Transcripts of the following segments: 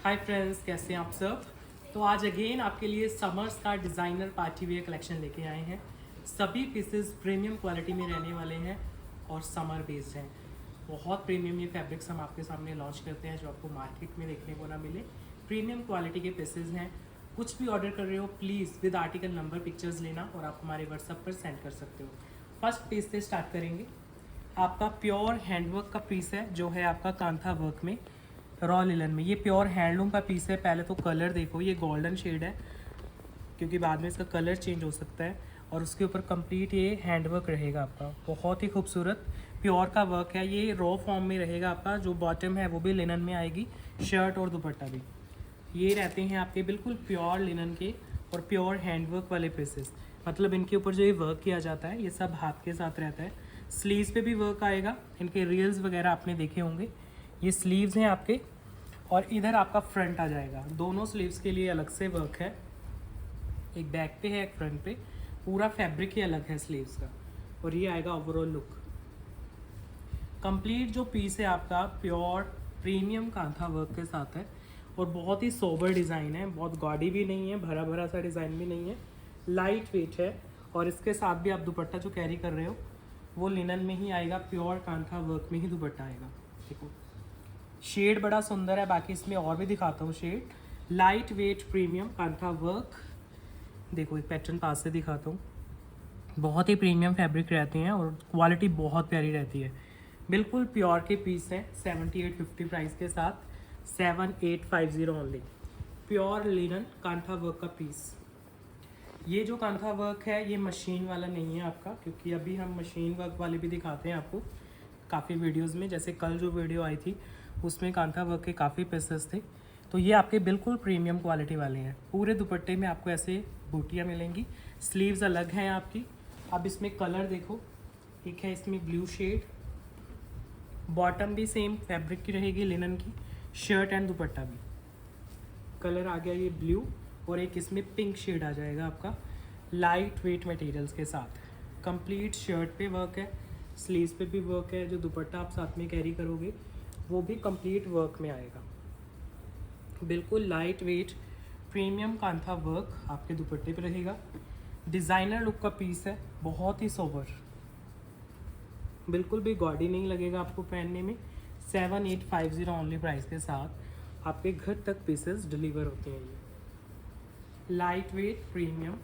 Hi friends, कैसे हैं आप सब। तो आज अगेन आपके लिए समर्स का डिज़ाइनर पार्टी वेयर कलेक्शन लेके आए हैं। सभी पीसेस प्रीमियम क्वालिटी में रहने वाले हैं और समर बेस्ड हैं। बहुत प्रीमियम ये फैब्रिक्स हम आपके सामने लॉन्च करते हैं जो आपको मार्केट में देखने को ना मिले। प्रीमियम क्वालिटी के पीसेस हैं। कुछ भी ऑर्डर कर रहे हो please with article number pictures लेना और आप हमारे व्हाट्सएप पर सेंड कर सकते हो। फर्स्ट पीस से स्टार्ट करेंगे। आपका प्योर हैंडवर्क का पीस है जो है आपका कांथा वर्क में, रॉ लिलन में। ये प्योर हैंडलूम का पीस है। पहले तो कलर देखो, ये गोल्डन शेड है क्योंकि बाद में इसका कलर चेंज हो सकता है। और उसके ऊपर कंप्लीट ये हैंडवर्क रहेगा आपका, बहुत ही खूबसूरत प्योर का वर्क है। ये रॉ फॉर्म में रहेगा आपका। जो बॉटम है वो भी लिनन में आएगी, शर्ट और दुपट्टा भी ये रहते हैं आपके बिल्कुल प्योर लिनन के और प्योर हैंडवर्क वाले पीसेस। मतलब इनके ऊपर जो ये वर्क किया जाता है ये सब हाथ के साथ रहता है। स्लीव्स पे भी वर्क आएगा। इनके रील्स वगैरह आपने देखे होंगे। ये स्लीव्स हैं आपके और इधर आपका फ्रंट आ जाएगा। दोनों स्लीव्स के लिए अलग से वर्क है, एक बैक पे है एक फ्रंट पे। पूरा फैब्रिक ही अलग है स्लीव्स का और ये आएगा ओवरऑल लुक। कंप्लीट जो पीस है आपका प्योर प्रीमियम कांथा वर्क के साथ है और बहुत ही सोबर डिज़ाइन है। बहुत गॉडी भी नहीं है, भरा भरा सा डिज़ाइन भी नहीं है, लाइट वेट है। और इसके साथ भी आप दुपट्टा जो कैरी कर रहे हो वो लिनन में ही आएगा, प्योर कांथा वर्क में ही दुपट्टा आएगा। देखो शेड बड़ा सुंदर है। बाकी इसमें और भी दिखाता हूँ shade. Light weight premium kantha work. देखो एक पैटर्न पास से दिखाता हूँ। बहुत ही प्रीमियम फैब्रिक रहते हैं और क्वालिटी बहुत प्यारी रहती है। बिल्कुल प्योर के पीस हैं 7850 प्राइस के साथ, 7850 only. Pure linen kantha work का पीस। ये जो कांथा वर्क है ये मशीन वाला नहीं है आपका, क्योंकि अभी हम मशीन वर्क वाले भी दिखाते हैं आपको काफ़ी वीडियोस में। जैसे कल जो वीडियो आई थी उसमें कांथा वर्क के काफ़ी पीसेस थे। तो ये आपके बिल्कुल प्रीमियम क्वालिटी वाले हैं। पूरे दुपट्टे में आपको ऐसे बूटियाँ मिलेंगी। स्लीव्स अलग हैं आपकी। अब इसमें कलर देखो, एक है इसमें ब्लू शेड, बॉटम भी सेम फैब्रिक की रहेगी लिनन की, शर्ट एंड दुपट्टा भी कलर आ गया ये ब्लू। और एक इसमें पिंक शेड आ जाएगा आपका लाइट वेट मटेरियल्स के साथ। कंप्लीट शर्ट पे वर्क है, स्लीव्स पे भी वर्क है। जो दुपट्टा आप साथ में कैरी करोगे वो भी कंप्लीट वर्क में आएगा। बिल्कुल light weight premium kantha work आपके दुपट्टे पे रहेगा। डिज़ाइनर लुक का पीस है, बहुत ही सोबर, बिल्कुल भी गॉडी नहीं लगेगा आपको पहनने में। 7850 ओनली प्राइस के साथ आपके घर तक पीसेस डिलीवर होते हैं। ये light weight premium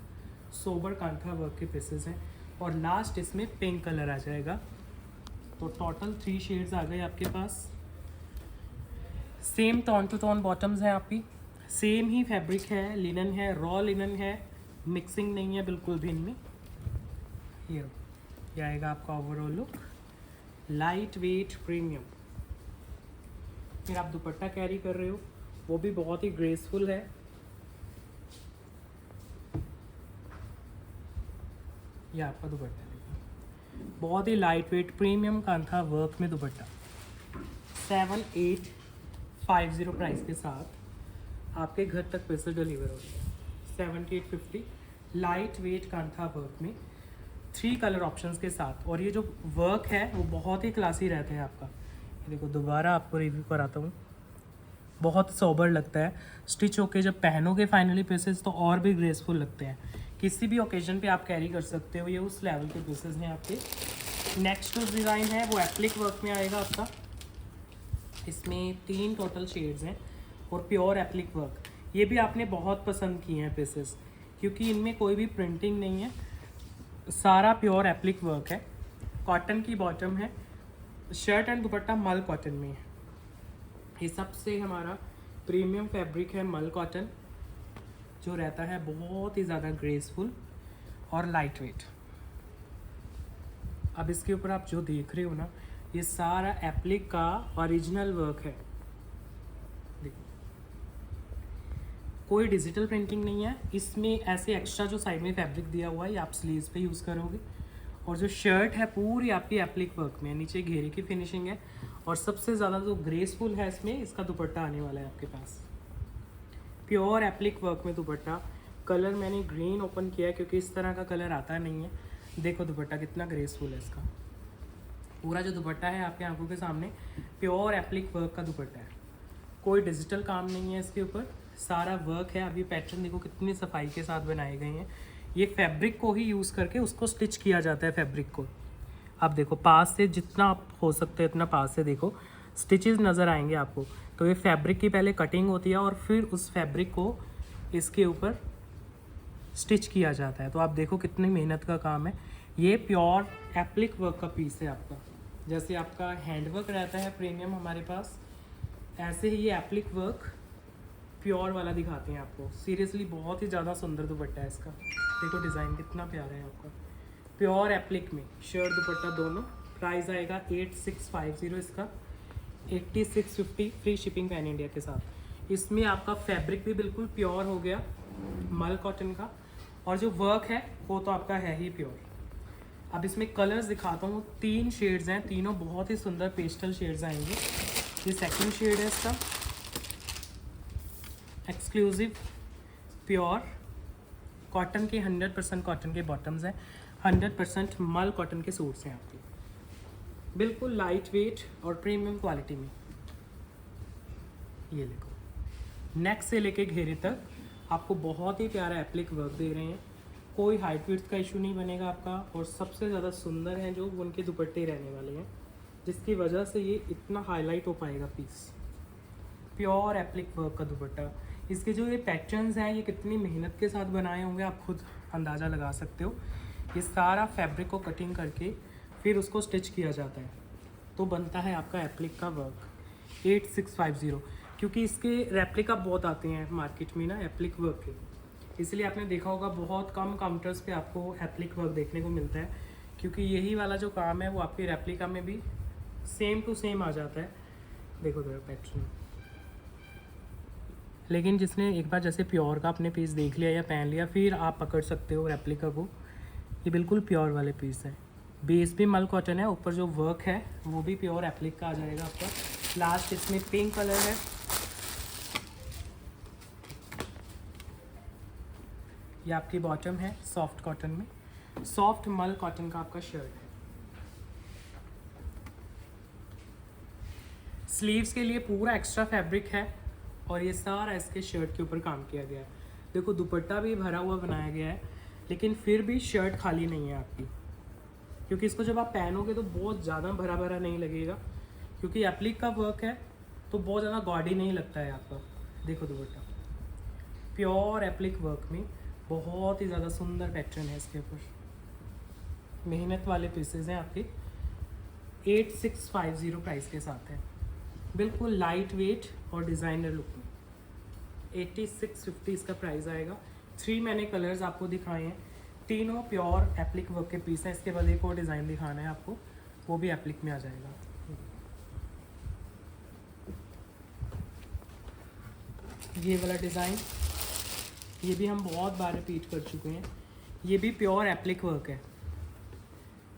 sober kantha work के पीसेस हैं और लास्ट इसमें पिंक कलर आ जाएगा। तो टोटल 3 शेड्स आ गए आपके पास। Same tone to tone bottoms हैं आपकी, सेम ही फैब्रिक है, लिनन है, रॉ लिनन है, मिक्सिंग नहीं है बिल्कुल भी इनमें। ये आएगा आपका overall look, light weight premium. फिर आप दुपट्टा कैरी कर रहे हो वो भी बहुत ही ग्रेसफुल है। ये आपका दुपट्टा देखो, बहुत ही light weight premium kantha work में दुपट्टा। 7850 प्राइस के साथ आपके घर तक पैसे डिलीवर हो रहे हैं। 7850 लाइट वेट कांथा वर्क में 3 कलर ऑप्शंस के साथ। और ये जो वर्क है वो बहुत ही क्लासी रहता है आपका। ये देखो दोबारा आपको रिव्यू कराता हूँ, बहुत सोबर लगता है। स्टिच होके जब पहनोगे फाइनली पीसेस तो और भी ग्रेसफुल लगते हैं। किसी भी ओकेजन पे आप कैरी कर सकते हो। ये उस लेवल के पीसेस हैं आपके। नेक्स्ट जो डिज़ाइन है वो एप्लिक वर्क में आएगा आपका। इसमें 3 टोटल शेड्स हैं और प्योर एप्लिक वर्क। ये भी आपने बहुत पसंद किए हैं पीसेस क्योंकि इनमें कोई भी प्रिंटिंग नहीं है, सारा प्योर एप्लिक वर्क है। कॉटन की बॉटम है, शर्ट एंड दुपट्टा मल कॉटन में है। ये सबसे हमारा प्रीमियम फैब्रिक है मल कॉटन, जो रहता है बहुत ही ज़्यादा ग्रेसफुल और लाइट वेट। अब इसके ऊपर आप जो देख रहे हो ना, ये सारा एप्लिक का ओरिजिनल वर्क है। देखो कोई डिजिटल प्रिंटिंग नहीं है इसमें। ऐसे एक्स्ट्रा जो साइड में फैब्रिक दिया हुआ है ये आप स्लीव्स पे यूज़ करोगे। और जो शर्ट है पूरी आपकी एप्लिक वर्क में, नीचे घेरे की फिनिशिंग है। और सबसे ज़्यादा जो ग्रेसफुल है इसमें इसका दुपट्टा आने वाला है आपके पास, प्योर एप्लिक वर्क में दुपट्टा। कलर मैंने ग्रीन ओपन किया है क्योंकि इस तरह का कलर आता नहीं है। देखो दुपट्टा कितना ग्रेसफुल है इसका। पूरा जो दुपट्टा है आपके आंखों के सामने प्योर एप्लिक वर्क का दुपट्टा है। कोई डिजिटल काम नहीं है इसके ऊपर, सारा वर्क है। अभी पैटर्न देखो कितनी सफाई के साथ बनाए गए हैं। ये फैब्रिक को ही यूज़ करके उसको स्टिच किया जाता है फैब्रिक को। अब देखो पास से जितना आप हो सकते हैं इतना पास से देखो, स्टिचेस नज़र आएंगे आपको। तो ये फैब्रिक की पहले कटिंग होती है और फिर उस फैब्रिक को इसके ऊपर स्टिच किया जाता है। तो आप देखो कितनी मेहनत का काम है। ये प्योर एप्लिक वर्क का पीस है आपका। जैसे आपका हैंड वर्क रहता है प्रीमियम हमारे पास, ऐसे ही ये एप्लिक वर्क प्योर वाला दिखाते हैं आपको। सीरियसली बहुत ही ज़्यादा सुंदर दुपट्टा है इसका। देखो डिज़ाइन कितना प्यारा है आपका, प्योर एप्लिक में शर्ट दुपट्टा दोनों। प्राइस आएगा 8650 इसका, 8650 फ्री शिपिंग पैन इंडिया के साथ। इसमें आपका फैब्रिक भी बिल्कुल प्योर हो गया, मल कॉटन का, और जो वर्क है वो तो आपका है ही प्योर। अब इसमें कलर्स दिखाता हूँ, 3 शेड्स हैं, तीनों बहुत ही सुंदर पेस्टल शेड्स आएंगे। ये सेकंड शेड है इसका, एक्सक्लूसिव प्योर कॉटन के, 100% कॉटन के बॉटम्स हैं, 100% मल कॉटन के सूट्स हैं आपके, बिल्कुल लाइट वेट और प्रीमियम क्वालिटी में। ये देखो नेक से लेके घेरे तक आपको बहुत ही प्यारा एप्लिक वर्क दे रहे हैं। कोई हाइट विड्थ का इशू नहीं बनेगा आपका। और सबसे ज़्यादा सुंदर हैं जो उनके दुपट्टे रहने वाले हैं, जिसकी वजह से ये इतना हाईलाइट हो पाएगा पीस। प्योर एप्लिक वर्क का दुपट्टा। इसके जो ये पैटर्न्स हैं ये कितनी मेहनत के साथ बनाए होंगे आप खुद अंदाज़ा लगा सकते हो। ये सारा फैब्रिक को कटिंग करके फिर उसको स्टिच किया जाता है, तो बनता है आपका एप्लिक का वर्क। 8650, क्योंकि इसके रेप्लिका बहुत आते हैं मार्केट में ना एप्लिक वर्क के, इसलिए आपने देखा होगा बहुत कम काउंटर्स पे आपको एप्लिक वर्क देखने को मिलता है, क्योंकि यही वाला जो काम है वो आपके रेप्लिका में भी सेम टू सेम आ जाता है। देखो जरा पैटर्न। लेकिन जिसने एक बार जैसे प्योर का अपने पीस देख लिया या पहन लिया, फिर आप पकड़ सकते हो रेप्लिका को। ये बिल्कुल प्योर वाले पीस है, बेस भी मल कॉटन है, ऊपर जो वर्क है वो भी प्योर एप्लिक का आ जाएगा आपका। लास्ट इसमें पिंक कलर है, ये आपकी बॉटम है सॉफ्ट कॉटन में, सॉफ्ट मल कॉटन का आपका शर्ट है। स्लीव्स के लिए पूरा एक्स्ट्रा फैब्रिक है और ये सारा इसके शर्ट के ऊपर काम किया गया है। देखो दुपट्टा भी भरा हुआ बनाया गया है, लेकिन फिर भी शर्ट खाली नहीं है आपकी, क्योंकि इसको जब आप पहनोगे तो बहुत ज़्यादा भरा भरा नहीं लगेगा, क्योंकि एप्लिक का वर्क है तो बहुत ज़्यादा गॉडी नहीं लगता है आपका। देखो दुपट्टा प्योर एप्लिक वर्क में बहुत ही ज़्यादा सुंदर पैटर्न है इसके ऊपर, मेहनत वाले पीसेज हैं आपके। 8650 प्राइस के साथ है, बिल्कुल लाइट वेट और डिज़ाइनर लुक में। 8650 इसका प्राइस आएगा। 3 मैंने कलर्स आपको दिखाए हैं, तीनों प्योर एप्लिक वर्क के पीस हैं। इसके बाद एक और डिज़ाइन दिखाना है आपको, वो भी एप्लिक में आ जाएगा। ये वाला डिज़ाइन, ये भी हम बहुत बार रिपीट कर चुके हैं। ये भी प्योर एप्लिक वर्क है,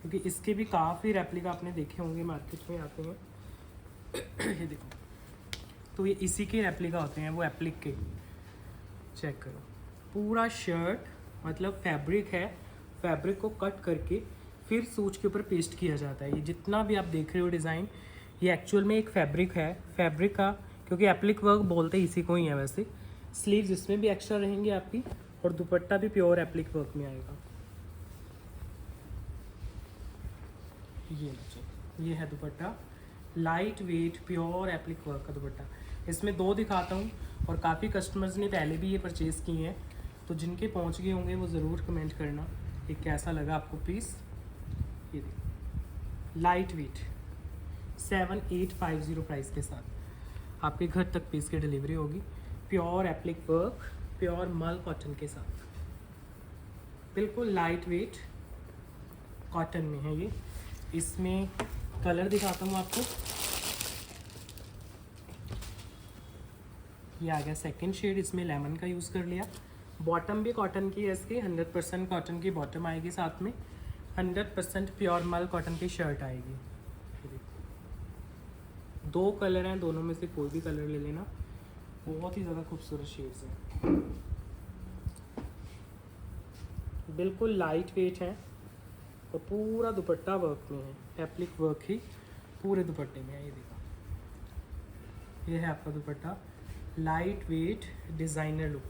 क्योंकि इसके भी काफ़ी रेप्लिका आपने देखे होंगे मार्केट में आते हैं। ये देखो, तो ये इसी के रेप्लिका होते हैं, वो एप्लिक के। चेक करो, पूरा शर्ट मतलब फैब्रिक है, फैब्रिक को कट करके फिर सूच के ऊपर पेस्ट किया जाता है। ये जितना भी आप देख रहे हो डिज़ाइन, ये एक्चुअल में एक फैब्रिक है, फैब्रिक का, क्योंकि एप्लिक वर्क बोलते इसी को ही है वैसे। स्लीव्स इसमें भी एक्स्ट्रा रहेंगी आपकी, और दुपट्टा भी प्योर एप्लिक वर्क में आएगा। ये है दुपट्टा, light weight pure applique work का दुपट्टा। इसमें 2 दिखाता हूँ, और काफ़ी कस्टमर्स ने पहले भी ये परचेज़ किए हैं, तो जिनके पहुँच गए होंगे वो ज़रूर कमेंट करना कि कैसा लगा आपको पीस। ये देखो लाइट वेट 7850 प्राइस के साथ आपके घर तक पीस की डिलीवरी होगी। प्योर एप्लिक वर्क, प्योर मल कॉटन के साथ, बिल्कुल लाइट वेट कॉटन में है ये। इसमें कलर दिखाता हूँ आपको, ये आ गया सेकंड शेड, इसमें लेमन का यूज़ कर लिया। बॉटम भी कॉटन की है इसकी, 100% कॉटन की बॉटम आएगी, साथ में 100% प्योर मल कॉटन की शर्ट आएगी। 2 कलर हैं, दोनों में से कोई भी कलर ले लेना, बहुत ही ज़्यादा खूबसूरत शेड्स हैं, बिल्कुल लाइट वेट है, और पूरा दुपट्टा वर्क में है, एप्लिक वर्क ही पूरे दुपट्टे में है। ये देखो, ये है आपका दुपट्टा, लाइट वेट डिज़ाइनर लुक,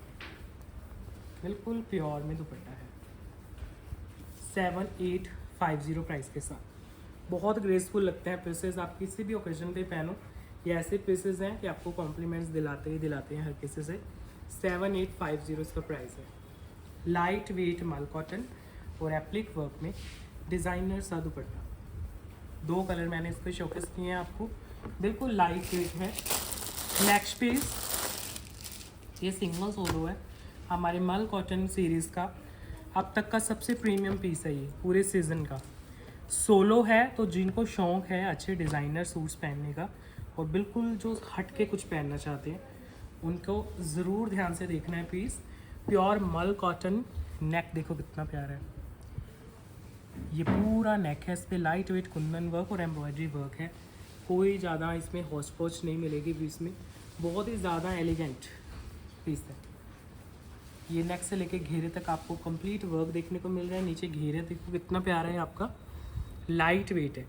बिल्कुल प्योर में दुपट्टा है, 7850 प्राइस के साथ। बहुत ग्रेसफुल लगते हैं पीसेस, आप किसी भी ओकेजन पे पहनो। ये ऐसे पीसेस हैं कि आपको कॉम्प्लीमेंट्स दिलाते हैं हर किसी से। 7850 इसका प्राइस है। लाइट वेट माल कॉटन और एप्लिक वर्क में डिज़ाइनर सा दुपट्टा। 2 कलर मैंने इस पर शोकेस किए हैं आपको, बिल्कुल लाइट वेट है। नेक्स्ट पीस ये सिंगल सोलो है, हमारे मल कॉटन सीरीज़ का अब तक का सबसे प्रीमियम पीस है। ये पूरे सीज़न का सोलो है, तो जिनको शौक़ है अच्छे डिज़ाइनर सूट्स पहनने का और बिल्कुल जो हट के कुछ पहनना चाहते हैं उनको ज़रूर ध्यान से देखना है पीस। प्योर मल कॉटन, नेक देखो कितना प्यारा है, ये पूरा नेक है, इस पर लाइट वेट कुंदन वर्क और एम्ब्रॉयडरी वर्क है। कोई ज़्यादा इसमें हौच पौच नहीं मिलेगी पीस में, बहुत ही ज़्यादा एलिगेंट पीस है। ये नेक से लेके घेरे तक आपको कंप्लीट वर्क देखने को मिल रहा है। नीचे घेरे देखो कितना प्यारा है आपका, लाइट वेट है,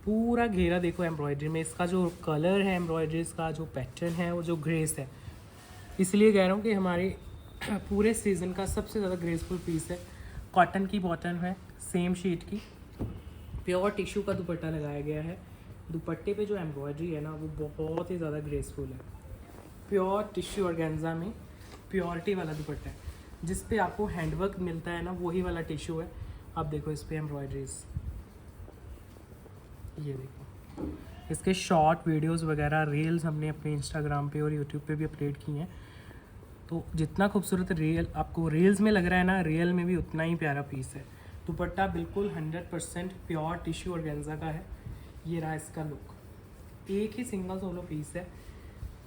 पूरा घेरा देखो एम्ब्रॉयडरी में। इसका जो कलर है एम्ब्रॉयडरीज का, जो पैटर्न है वो जो ग्रेस है, इसलिए कह रहा हूँ कि हमारे पूरे सीज़न का सबसे ज़्यादा ग्रेसफुल पीस है। कॉटन की बॉटम है, सेम शीट की, प्योर टिश्यू का दुपट्टा लगाया गया है। दुपट्टे पे जो एम्ब्रॉयडरी है ना वो बहुत ही ज़्यादा ग्रेसफुल है। प्योर टिश्यू ऑर्गेन्जा में प्योरिटी वाला दुपट्टा है, जिस पे आपको हैंडवर्क मिलता है ना वही वाला टिश्यू है। आप देखो इस पे एम्ब्रॉयडरीज, ये देखो। इसके शॉर्ट वीडियोस वगैरह रील्स हमने अपने इंस्टाग्राम पे और यूट्यूब पे भी अपलोड किए हैं। तो जितना खूबसूरत रियल आपको रील्स में लग रहा है ना, रियल में भी उतना ही प्यारा पीस है। दुपट्टा बिल्कुल 100% प्योर टिश्यू ऑर्गेन्जा का है। ये रहा इसका लुक, एक ही सिंगल सोलो पीस है,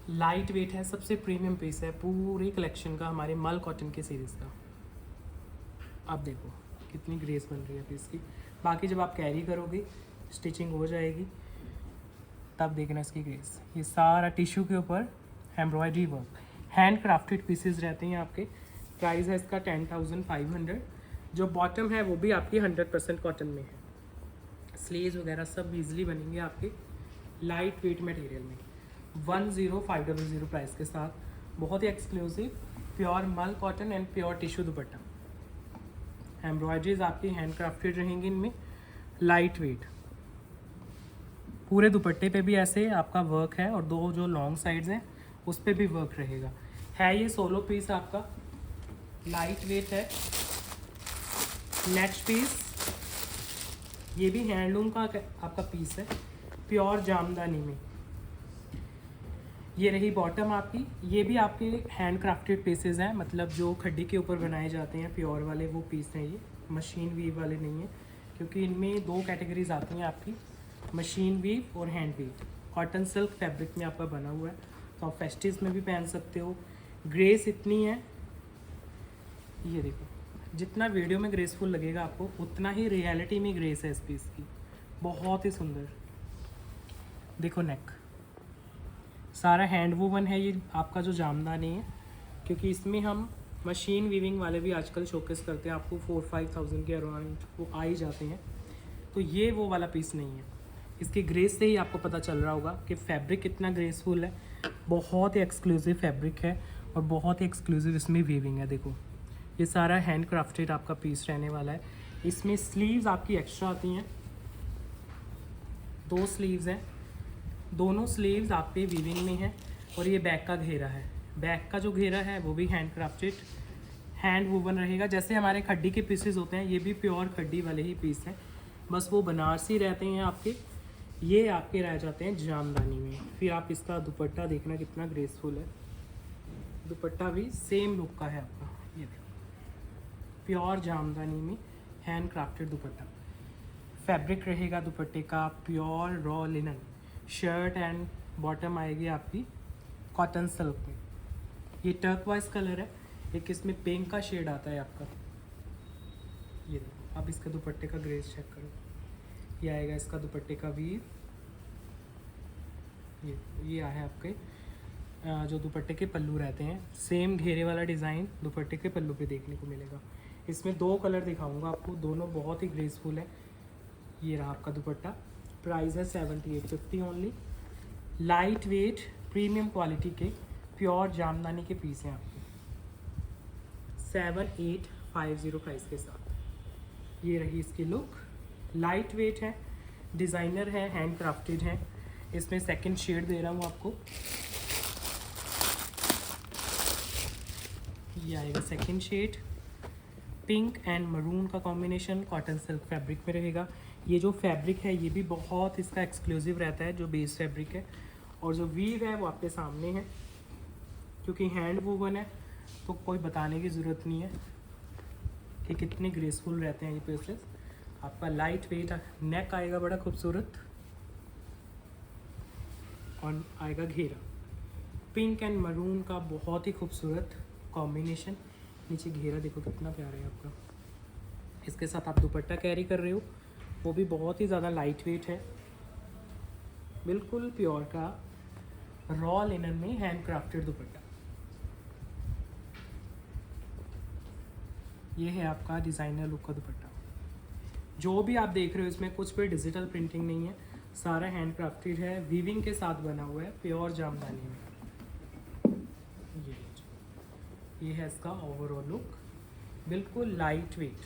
लाइट वेट है, सबसे प्रीमियम पीस है पूरी कलेक्शन का, हमारे मल कॉटन के सीरीज़ का। आप देखो कितनी ग्रेस बन रही है पीस की। बाकी जब आप कैरी करोगे, स्टिचिंग हो जाएगी, तब देखना इसकी ग्रेस। ये सारा टिश्यू के ऊपर embroidery work, hand crafted pieces रहते हैं आपके। प्राइस है इसका 10,500। जो बॉटम है वो भी आपकी 100% कॉटन में है। स्लीव्स वगैरह सब ईजिली बनेंगे आपके लाइट वेट मटेरियल में। 10,500 प्राइस के साथ, बहुत ही एक्सक्लूसिव प्योर मल cotton and pure tissue dupatta. Embroideries आपकी हैंड क्राफ्टेड रहेंगी इनमें, लाइट वेट। पूरे दुपट्टे पे भी ऐसे आपका वर्क है और 2 जो लॉन्ग साइड्स हैं उस पर भी वर्क रहेगा। है ये सोलो पीस आपका, लाइट वेट है। नेक्स्ट पीस ये भी हैंडलूम का आपका पीस है, प्योर जामदानी में। ये रही बॉटम आपकी, ये भी आपके हैंड क्राफ्टेड पीसेस हैं, मतलब जो खड्डी के ऊपर बनाए जाते हैं प्योर वाले वो पीस हैं। ये मशीन वीव वाले नहीं हैं, क्योंकि इनमें 2 कैटेगरीज आती हैं आपकी, मशीन वीव और hand weave. Cotton silk fabric में आपका बना हुआ है, तो आप फेस्टिव्स में भी पहन सकते हो। ग्रेस इतनी है, ये देखो, जितना वीडियो में ग्रेसफुल लगेगा आपको उतना ही रियलिटी में ग्रेस है इस पीस की, बहुत ही सुंदर। देखो नेक सारा हैंड वूवन है, ये आपका जो जामदानी है, क्योंकि इसमें हम मशीन वीविंग वाले भी आजकल शोकेस करते हैं, आपको 4-5,000 के अराउंड वो आ ही जाते हैं। तो ये वो वाला पीस नहीं है। इसकी ग्रेस से ही आपको पता चल रहा होगा कि फैब्रिक कितना ग्रेसफुल है, बहुत ही एक्सक्लूसिव फैब्रिक है और बहुत ही एक्सक्लूसिव इसमें वीविंग है। देखो ये सारा हैंड क्राफ्टेड आपका पीस रहने वाला है। इसमें स्लीव्स आपकी एक्स्ट्रा आती हैं, 2 स्लीव्स हैं, दोनों स्लीव्स आपके वीविंग में है। और ये बैक का घेरा है, बैक का जो घेरा है वो भी हैंड क्राफ्टेड हैंड वूवन रहेगा। जैसे हमारे खड्डी के पीसेस होते हैं, ये भी प्योर खड्डी वाले ही पीस हैं, बस वो बनारसी रहते हैं आपके, ये आपके रह जाते हैं जामदानी में। फिर आप इसका दुपट्टा देखना कितना ग्रेसफुल है, दुपट्टा भी सेम लुक का है आपका। ये देखो प्योर जामदानी में हैंड क्राफ्टेड दुपट्टा, फैब्रिक रहेगा दुपट्टे का pure raw linen. Shirt and bottom आएगी आपकी कॉटन सिल्क में। ये टर्कवाइज कलर है, एक इसमें पिंक का शेड आता है आपका। ये देखो, अब इसका दुपट्टे का ग्रेस चेक करो, ये आएगा इसका दुपट्टे का वीव। ये है आपके जो दुपट्टे के पल्लू रहते हैं, सेम घेरे वाला डिज़ाइन दुपट्टे के पल्लू पे देखने को मिलेगा। इसमें 2 कलर दिखाऊंगा आपको, दोनों बहुत ही ग्रेसफुल है। ये रहा आपका दुपट्टा, प्राइस है 7850 only. Light weight premium quality के प्योर जामदानी के पीस हैं आपके 7850 प्राइस के साथ। ये रही इसकी लुक, लाइट वेट है, डिज़ाइनर है, हैंड क्राफ्टेड है। इसमें सेकंड शेड दे रहा हूँ आपको, ये आएगा second shade, pink and maroon का कॉम्बिनेशन, कॉटन सिल्क फैब्रिक में रहेगा। ये जो फैब्रिक है ये भी बहुत इसका एक्सक्लूसिव रहता है, जो बेस फैब्रिक है, और जो वीव है वो आपके सामने है, क्योंकि हैंड वूवन है तो कोई बताने की ज़रूरत नहीं है कि कितने ग्रेसफुल रहते हैं ये पीसेस। आपका लाइट वेट नेक आएगा बड़ा खूबसूरत, और आएगा घेरा, पिंक एंड मरून का बहुत ही खूबसूरत कॉम्बिनेशन। नीचे घेरा देखो कितना प्यारा है आपका। इसके साथ आप दुपट्टा कैरी कर रहे हो, वो भी बहुत ही ज़्यादा लाइट वेट है, बिल्कुल प्योर का रॉ लिनन में हैंड क्राफ्टेड दुपट्टा। ये है आपका डिज़ाइनर लुक का दुपट्टा। जो भी आप देख रहे हो इसमें कुछ भी डिजिटल प्रिंटिंग नहीं है, सारा हैंड क्राफ्टेड है, वीविंग के साथ बना हुआ है, प्योर जामदानी में। ये है इसका ओवरऑल लुक, बिल्कुल लाइट वेट।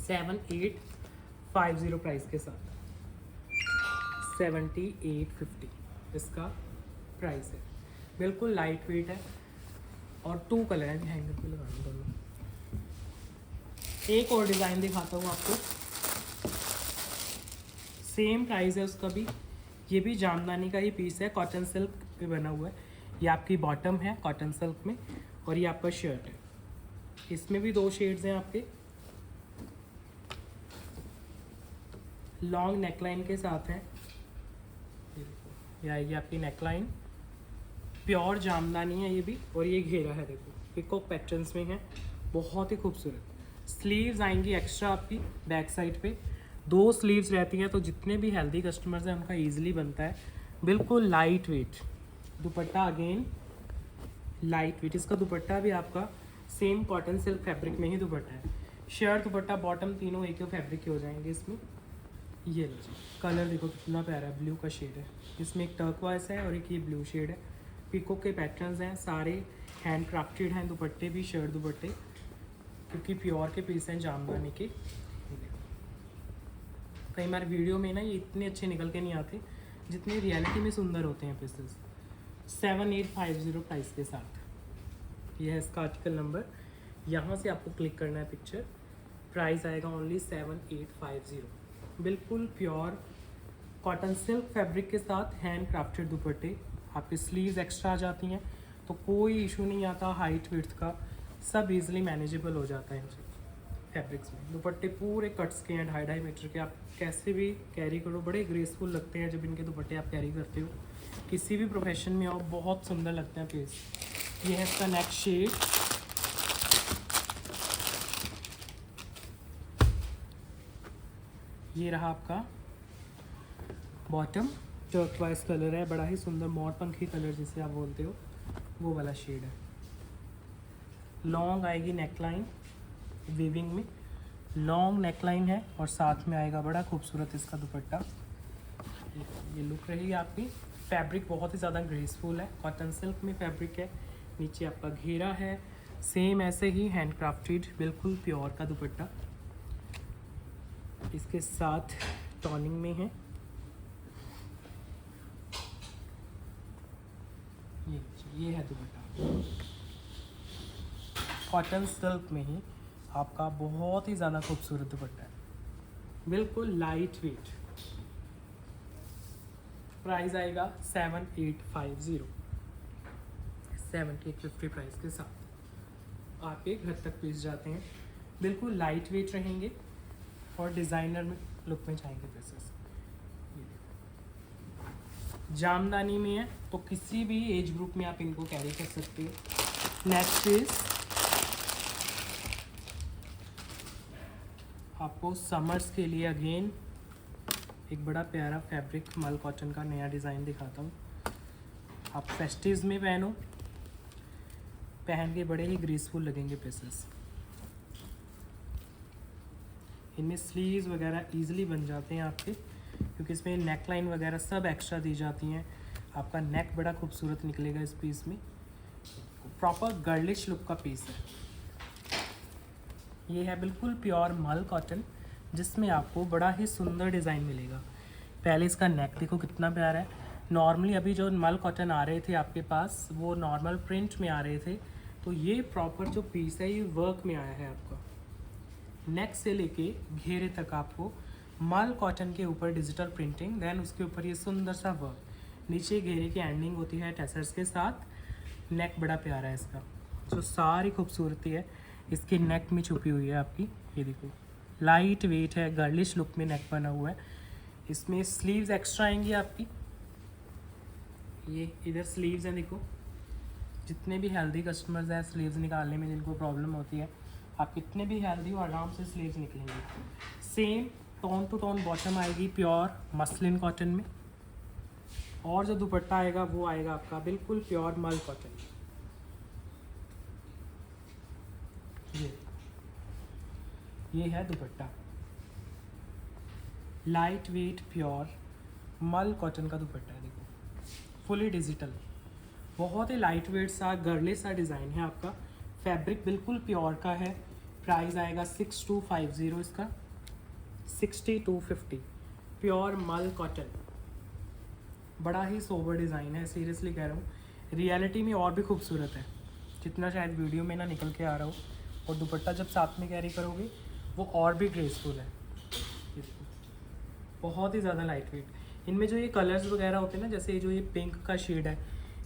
$7850 प्राइस के साथ, 7850 इसका प्राइस है, बिल्कुल लाइट वेट है, और 2 कलर हैं, हैंगर पे लगा दूँगा। एक और डिज़ाइन दिखाता हूँ आपको, सेम प्राइस है उसका भी। ये भी जामदानी का ही पीस है, कॉटन सिल्क पे बना हुआ है। ये आपकी बॉटम है कॉटन सिल्क में, और ये आपका शर्ट है। इसमें भी 2 शेड्स हैं आपके, लॉन्ग नेकलाइन के साथ है। ये आएगी आपकी नेकलाइन, प्योर जामदानी है ये भी, और ये घेरा है देखो, पिकॉक पैटर्न्स में है, बहुत ही खूबसूरत। स्लीव्स आएंगी एक्स्ट्रा आपकी बैक साइड पे, 2 स्लीव्स रहती हैं, तो जितने भी हेल्दी कस्टमर्स हैं उनका ईजिली बनता है। बिल्कुल लाइट वेट दुपट्टा, अगेन लाइट वेट। इसका दुपट्टा भी आपका सेम कॉटन सिल्क फैब्रिक में ही दुपट्टा है। शर्ट दुपट्टा बॉटम तीनों एक ही फैब्रिक के हो जाएंगे इसमें। ये लो जी, कलर देखो कितना प्यारा है, ब्लू का शेड है, इसमें एक टर्कवाइस है और एक ये ब्लू शेड है। पीकॉक के पैटर्न्स हैं, सारे हैंड क्राफ्टेड हैं, दुपट्टे भी शर्ट दुपट्टे, क्योंकि प्योर के पीस हैं जामदानी के। कई बार वीडियो में ना ये इतने अच्छे निकल के नहीं आते जितने रियलिटी में सुंदर होते हैं पीसेस। 7850 प्राइस के साथ। यह है इसका आर्टिकल नंबर, यहाँ से आपको क्लिक करना है पिक्चर। प्राइस आएगा ओनली 7850। बिल्कुल प्योर कॉटन सिल्क फैब्रिक के साथ हैंड क्राफ्टेड दुपट्टे। आपकी स्लीव्स एक्स्ट्रा आ जाती हैं, तो कोई इशू नहीं आता हाइट विड्थ का, सब इजीली मैनेजेबल हो जाता है इनसे फैब्रिक्स में। दुपट्टे पूरे कट्स के हैं, 2.5 मीटर के, आप कैसे भी कैरी करो, बड़े ग्रेसफुल लगते हैं जब इनके दुपट्टे आप कैरी करते हो। किसी भी प्रोफेशन में आओ, बहुत सुंदर लगते हैं पीस। ये है इसका नेक्स्ट शेड, ये रहा आपका बॉटम, टर्कवाइज कलर है, बड़ा ही सुंदर मोर पंखी कलर जिसे आप बोलते हो, वो वाला शेड है। लॉन्ग आएगी नेकलाइन, वीविंग में लॉन्ग नेकलाइन है, और साथ में आएगा बड़ा खूबसूरत इसका दुपट्टा। ये लुक रहेगी आपकी। फैब्रिक बहुत ही ज़्यादा ग्रेसफुल है, कॉटन सिल्क में फैब्रिक है। नीचे आपका घेरा है, सेम ऐसे ही हैंड क्राफ्टेड बिल्कुल प्योर का दुपट्टा, इसके साथ टॉनिंग में है। ये है दुपट्टा, कॉटन सिल्क में ही आपका बहुत ही ज़्यादा खूबसूरत दुपट्टा है, बिल्कुल लाइट वेट। प्राइस आएगा 7850, 7850 प्राइस के साथ आपके घर तक पीस जाते हैं। बिल्कुल लाइट वेट रहेंगे और डिज़ाइनर में लुक में जाएंगे पीसेस। जामदानी में है तो किसी भी एज ग्रुप में आप इनको कैरी कर सकते हो। नेक्स्ट पीस आपको समर्स के लिए अगेन एक बड़ा प्यारा फैब्रिक मल कॉटन का नया डिज़ाइन दिखाता हूँ। आप फेस्टिव्स में पहनो, पहन के बड़े ही ग्रेसफुल लगेंगे पीसेस। इनमें स्लीव्स वगैरह ईजिली बन जाते हैं आपके, क्योंकि इसमें नेक लाइन वगैरह सब एक्स्ट्रा दी जाती हैं। आपका नेक बड़ा खूबसूरत निकलेगा इस पीस में। प्रॉपर गर्लिश लुक का पीस है। ये है बिल्कुल प्योर मल कॉटन, जिसमें आपको बड़ा ही सुंदर डिज़ाइन मिलेगा। पहले इसका नेक देखो कितना प्यारा है। नॉर्मली अभी जो मल कॉटन आ रहे थे आपके पास वो नॉर्मल प्रिंट में आ रहे थे, तो ये प्रॉपर जो पीस है ये वर्क में आया है आपका। नेक से लेके घेरे तक आपको मल कॉटन के ऊपर डिजिटल प्रिंटिंग, देन उसके ऊपर ये सुंदर सा वर्क। नीचे घेरे की एंडिंग होती है टैसर्स के साथ। नेक बड़ा प्यारा है इसका, जो सारी खूबसूरती है इसके नेक में छुपी हुई है आपकी। ये देखो लाइट वेट है, गर्लिश लुक में नेक बना हुआ है। इसमें स्लीव्स एक्स्ट्रा आएंगी आपकी। ये इधर स्लीव्स हैं देखो। जितने भी हेल्दी कस्टमर्स हैं स्लीव्स निकालने में जिनको प्रॉब्लम होती है, आप कितने भी हेल्दी हो आराम से स्लीव्स निकलेंगे। Same tone to tone bottom आएगी प्योर मसलिन कॉटन में, और जो दुपट्टा आएगा वो आएगा आपका बिल्कुल प्योर मल कॉटन। ये है दुपट्टा, लाइट वेट प्योर मल कॉटन का दुपट्टा है देखो, फुली डिजिटल। बहुत ही लाइट वेट सा गर्लिश सा डिज़ाइन है आपका। फैब्रिक बिल्कुल प्योर का है। प्राइस आएगा 6250 इसका, 6250 प्योर मल कॉटन। बड़ा ही सोबर डिज़ाइन है, सीरियसली कह रहा हूँ। रियलिटी में और भी खूबसूरत है, जितना शायद वीडियो में ना निकल के आ रहा हो। और दुपट्टा जब साथ में कैरी करोगे वो और भी ग्रेसफुल है। ये देखो बहुत ही ज़्यादा लाइट वेट। इनमें जो ये कलर्स वगैरह होते हैं ना, जैसे जो ये पिंक का शेड है,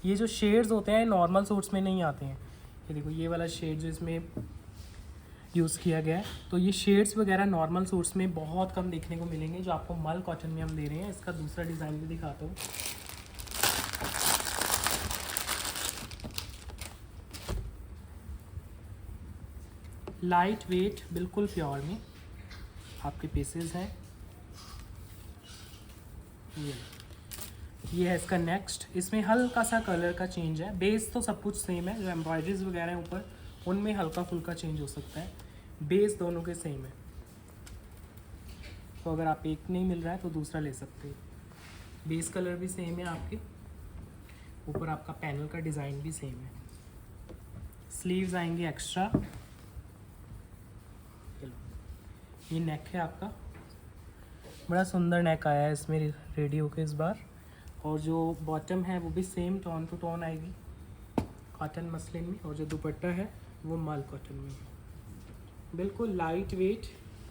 ये जो शेड्स होते हैं नॉर्मल सूट्स में नहीं आते हैं। ये देखो ये वाला शेड जो इसमें यूज़ किया गया है, तो ये शेड्स वगैरह नॉर्मल सूट्स में बहुत कम देखने को मिलेंगे, जो आपको मल कॉटन में हम दे रहे हैं। इसका दूसरा डिज़ाइन भी दिखाता हूँ। लाइट वेट बिल्कुल प्योर में आपके पीसेस हैं। ये है इसका नेक्स्ट। इसमें हल्का सा कलर का चेंज है, बेस तो सब कुछ सेम है। जो एम्ब्रॉयडरीज वगैरह हैं ऊपर उनमें हल्का फुल्का चेंज हो सकता है, बेस दोनों के सेम है। तो अगर आप एक नहीं मिल रहा है तो दूसरा ले सकते हैं। बेस कलर भी सेम है आपके, ऊपर आपका पैनल का डिज़ाइन भी सेम है। स्लीव्स आएंगे एक्स्ट्रा। ये नेक है आपका, बड़ा सुंदर नेक आया है इसमें रेडी होके इस बार। और जो बॉटम है वो भी सेम टोन टू टोन आएगी कॉटन मसलिन में, और जो दुपट्टा है वो मल कॉटन में। बिल्कुल लाइट वेट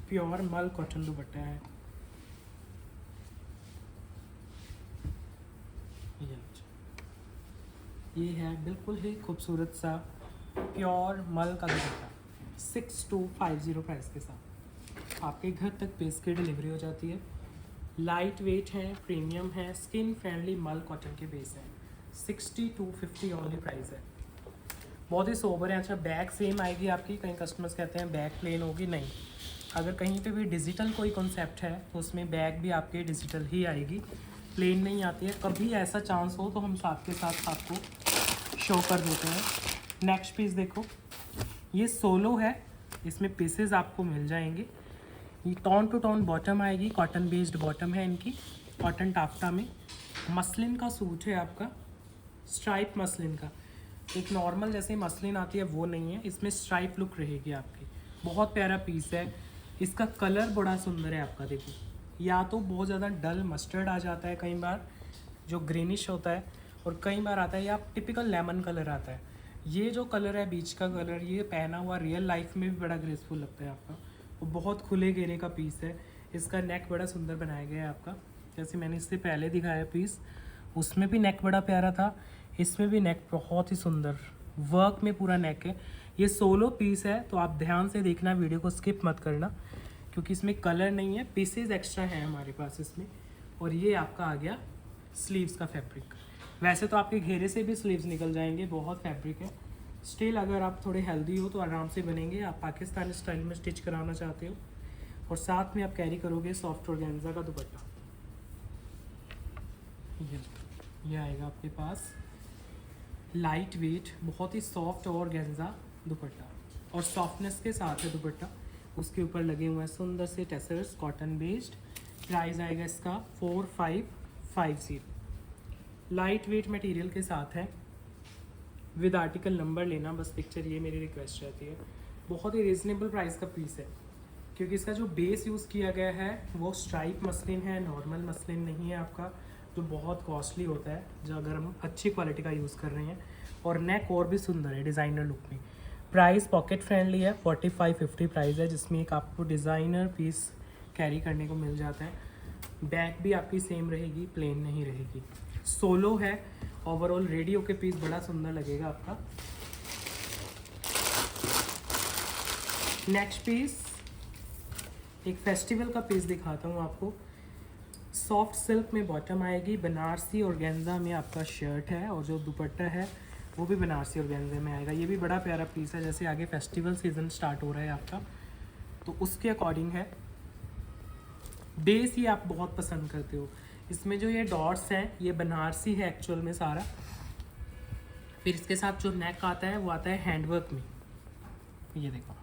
प्योर मल कॉटन दुपट्टा है। ये है बिल्कुल ही खूबसूरत सा प्योर मल का दुपट्टा, 6250 प्राइस के साथ आपके घर तक पीस की डिलीवरी हो जाती है। लाइट वेट है, प्रीमियम है, स्किन फ्रेंडली मल कॉटन के बेस है। 6250 ओनली प्राइस है। बहुत ही सोबर है। अच्छा बैक सेम आएगी आपकी। कई कस्टमर्स कहते हैं बैक प्लेन होगी, नहीं। अगर कहीं पे भी डिजिटल कोई कॉन्सेप्ट है तो उसमें बैक भी आपके डिजिटल ही आएगी, प्लेन नहीं आती है। कभी ऐसा चांस हो तो हम साथ के साथ आपको शो कर देते हैं। नेक्स्ट पीस देखो, ये सोलो है, इसमें पीसेस आपको मिल जाएंगे। ये टोन टू टोन बॉटम आएगी, कॉटन बेस्ड बॉटम है इनकी, कॉटन टाफ्टा में। मसलिन का सूट है आपका, स्ट्राइप मसलिन का। एक नॉर्मल जैसे मसलिन आती है वो नहीं है, इसमें स्ट्राइप लुक रहेगी आपकी। बहुत प्यारा पीस है। इसका कलर बड़ा सुंदर है आपका। देखो या तो बहुत ज़्यादा डल मस्टर्ड आ जाता है कई बार, जो ग्रीनिश होता है, और कई बार आता है या टिपिकल लेमन कलर आता है। ये जो कलर है बीच का कलर, ये पहना हुआ रियल लाइफ में भी बड़ा ग्रेसफुल लगता है आपका। वो बहुत खुले घेरे का पीस है। इसका नेक बड़ा सुंदर बनाया गया है आपका, जैसे मैंने इससे पहले दिखाया पीस उसमें भी नेक बड़ा प्यारा था, इसमें भी नेक बहुत ही सुंदर वर्क में पूरा नेक है। ये सोलो पीस है तो आप ध्यान से देखना, वीडियो को स्किप मत करना, क्योंकि इसमें कलर नहीं है, पीसेज एक्स्ट्रा हैं हमारे पास इसमें। और ये आपका आ गया स्लीव्स का फैब्रिक। वैसे तो आपके घेरे से भी स्लीव्स निकल जाएंगे, बहुत फैब्रिक है। स्टिल अगर आप थोड़े हेल्दी हो तो आराम से बनेंगे। आप पाकिस्तानी स्टाइल में स्टिच कराना चाहते हो और साथ में आप कैरी करोगे सॉफ्ट ऑर्गेन्जा का दुपट्टा। ये आएगा आपके पास लाइट वेट, बहुत ही सॉफ्ट ऑर्गेन्जा दुपट्टा, और सॉफ्टनेस के साथ है दुपट्टा। उसके ऊपर लगे हुए हैं सुंदर से टेसर्स कॉटन बेस्ड। प्राइस आएगा इसका 4550। लाइट वेट मटेरियल के साथ है, विद आर्टिकल नंबर लेना बस पिक्चर, ये मेरी रिक्वेस्ट रहती है। बहुत ही रीज़नेबल प्राइस का पीस है, क्योंकि इसका जो बेस यूज़ किया गया है वो स्ट्राइप मसलिन है, नॉर्मल मसलिन नहीं है आपका, जो बहुत कॉस्टली होता है जो अगर हम अच्छी क्वालिटी का यूज़ कर रहे हैं। और नेक और भी सुंदर है डिज़ाइनर लुक में। प्राइस पॉकेट फ्रेंडली है, 4550 प्राइस है, जिसमें एक आपको डिज़ाइनर पीस कैरी करने को मिल जाता है। बैक भी आपकी सेम रहेगी, प्लेन नहीं रहेगी। सोलो है, ओवरऑल रेडियो के पीस बड़ा सुंदर लगेगा आपका। नेक्स्ट पीस एक फेस्टिवल का पीस दिखाता हूँ आपको। सॉफ्ट सिल्क में बॉटम आएगी, बनारसी ऑर्गेन्जा में आपका शर्ट है, और जो दुपट्टा है वो भी बनारसी ऑर्गेन्जा में आएगा। ये भी बड़ा प्यारा पीस है, जैसे आगे फेस्टिवल सीजन स्टार्ट हो रहा है आपका, तो उसके अकॉर्डिंग है। बेस ही आप बहुत पसंद करते हो। इसमें जो ये डॉट्स हैं ये बनारसी है एक्चुअल में सारा। फिर इसके साथ जो नेक आता है वो आता है हैंडवर्क में, ये देखो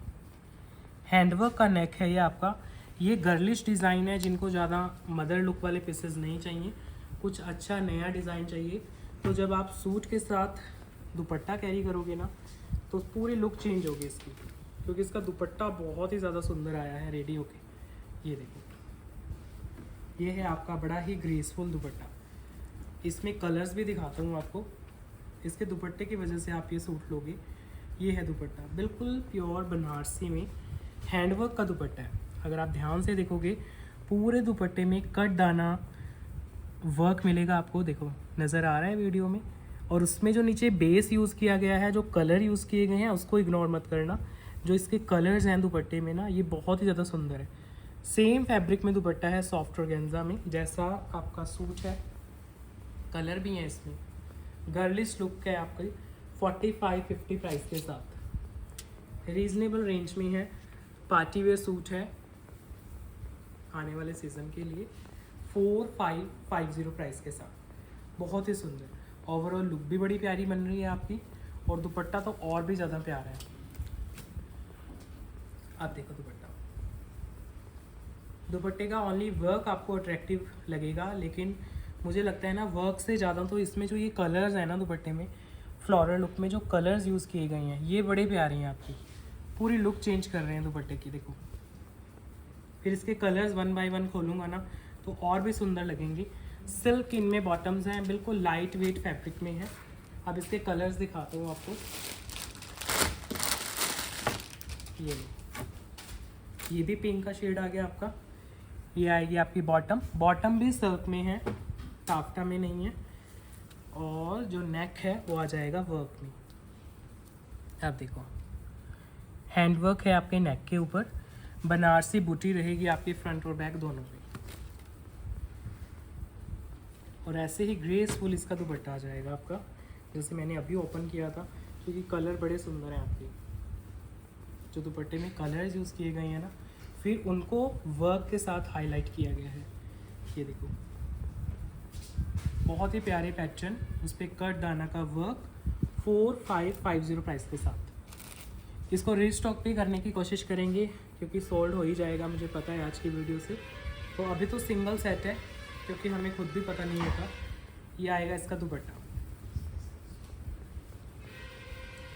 हैंडवर्क का नेक है ये आपका। ये गर्लिश डिज़ाइन है, जिनको ज़्यादा मदर लुक वाले पीसेस नहीं चाहिए, कुछ अच्छा नया डिज़ाइन चाहिए, तो जब आप सूट के साथ दुपट्टा कैरी करोगे ना तो पूरी लुक चेंज होगी इसकी, क्योंकि इसका दुपट्टा बहुत ही ज़्यादा सुंदर आया है रेडी होके। ये देखो, ये है आपका बड़ा ही ग्रेसफुल दुपट्टा। इसमें कलर्स भी दिखाता हूँ आपको, इसके दुपट्टे की वजह से आप ये सूट लोगे। ये है दुपट्टा, बिल्कुल प्योर बनारसी में हैंडवर्क का दुपट्टा है। अगर आप ध्यान से देखोगे पूरे दुपट्टे में कट दाना वर्क मिलेगा आपको, देखो नज़र आ रहा है वीडियो में। और उसमें जो नीचे बेस यूज़ किया गया है, जो कलर यूज़ किए गए हैं उसको इग्नोर मत करना। जो इसके कलर्स हैं दुपट्टे में ना, ये बहुत ही ज़्यादा सुंदर है। सेम फैब्रिक में दुपट्टा है, सॉफ्ट ऑर्गेन्जा में, जैसा आपका सूट है। कलर भी हैं इसमें, गर्लिश लुक है आपकी। 4550 प्राइस के साथ रीज़नेबल रेंज में है। पार्टी वेयर सूट है आने वाले सीज़न के लिए। 4550 प्राइस के साथ, बहुत ही सुंदर। ओवरऑल लुक भी बड़ी प्यारी बन रही है आपकी, और दुपट्टा तो और भी ज़्यादा प्यारा है। आप देखो दुपट्टे का ओनली वर्क आपको अट्रैक्टिव लगेगा, लेकिन मुझे लगता है ना वर्क से ज़्यादा तो इसमें जो ये कलर्स हैं ना दुपट्टे में, फ्लोरल लुक में जो कलर्स यूज़ किए गए हैं ये बड़े प्यारे हैं आपकी, पूरी लुक चेंज कर रहे हैं दुपट्टे की। देखो फिर इसके कलर्स 1 बाय 1 खोलूँगा ना तो और भी सुंदर लगेंगी। सिल्क इनमें बॉटम्स हैं, बिल्कुल लाइट वेट फैब्रिक में है। अब इसके कलर्स दिखाता हूँ आपको। ये भी पिंक का शेड आ गया आपका। ये आएगी आपकी बॉटम भी सिल्क में है, टाफ्टा में नहीं है। और जो नेक है वो आ जाएगा वर्क में। आप देखो हैंड वर्क है आपके नेक के ऊपर, बनारसी बूटी रहेगी आपकी फ्रंट और बैक दोनों में। और ऐसे ही ग्रेसफुल इसका दुपट्टा आ जाएगा आपका, जैसे मैंने अभी ओपन किया था, क्योंकि कलर बड़े सुंदर हैं आपके। जो दुपट्टे में कलर्स यूज़ किए गए हैं ना, फिर उनको वर्क के साथ हाईलाइट किया गया है। ये देखो बहुत ही प्यारे पैटर्न, उस पर कट दाना का वर्क। 4550 प्राइस के साथ। इसको रीस्टॉक भी करने की कोशिश करेंगे, क्योंकि सोल्ड हो ही जाएगा मुझे पता है आज की वीडियो से। तो अभी तो सिंगल सेट है, क्योंकि हमें खुद भी पता नहीं होता। ये आएगा इसका दुपट्टा,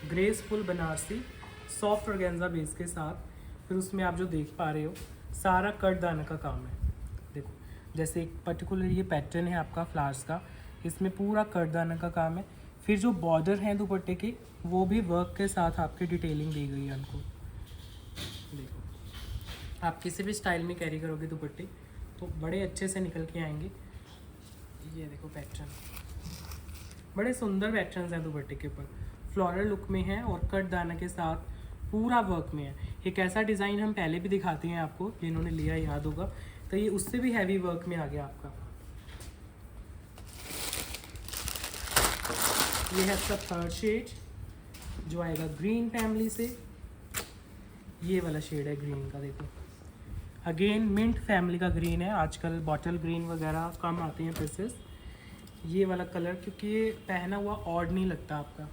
graceful Banarasi soft organza base के साथ। फिर उसमें आप जो देख पा रहे हो सारा कट दाना का काम है। देखो जैसे एक पर्टिकुलर ये पैटर्न है आपका फ्लावर्स का, इसमें पूरा कट दाना का काम है। फिर जो बॉर्डर हैं दुपट्टे के वो भी वर्क के साथ आपकी डिटेलिंग दी गई है उनको। देखो आप किसी भी स्टाइल में कैरी करोगे दुपट्टे तो बड़े अच्छे से निकल के आएंगे। ये देखो पैटर्न, बड़े सुंदर पैटर्न्स हैं दुपट्टे के ऊपर, फ्लोरल लुक में है और कट दाना के साथ पूरा वर्क में है। एक ऐसा डिज़ाइन हम पहले भी दिखाते हैं आपको, जिन्होंने लिया याद होगा। तो ये उससे भी हैवी वर्क में आ गया आपका। ये है इसका थर्ड शेड जो आएगा ग्रीन फैमिली से। ये वाला शेड है ग्रीन का, देखो अगेन मिंट फैमिली का ग्रीन है। आजकल बॉटल ग्रीन वगैरह कम आते हैं पीसेस। ये वाला कलर क्योंकि ये पहना हुआ ऑड नहीं लगता आपका,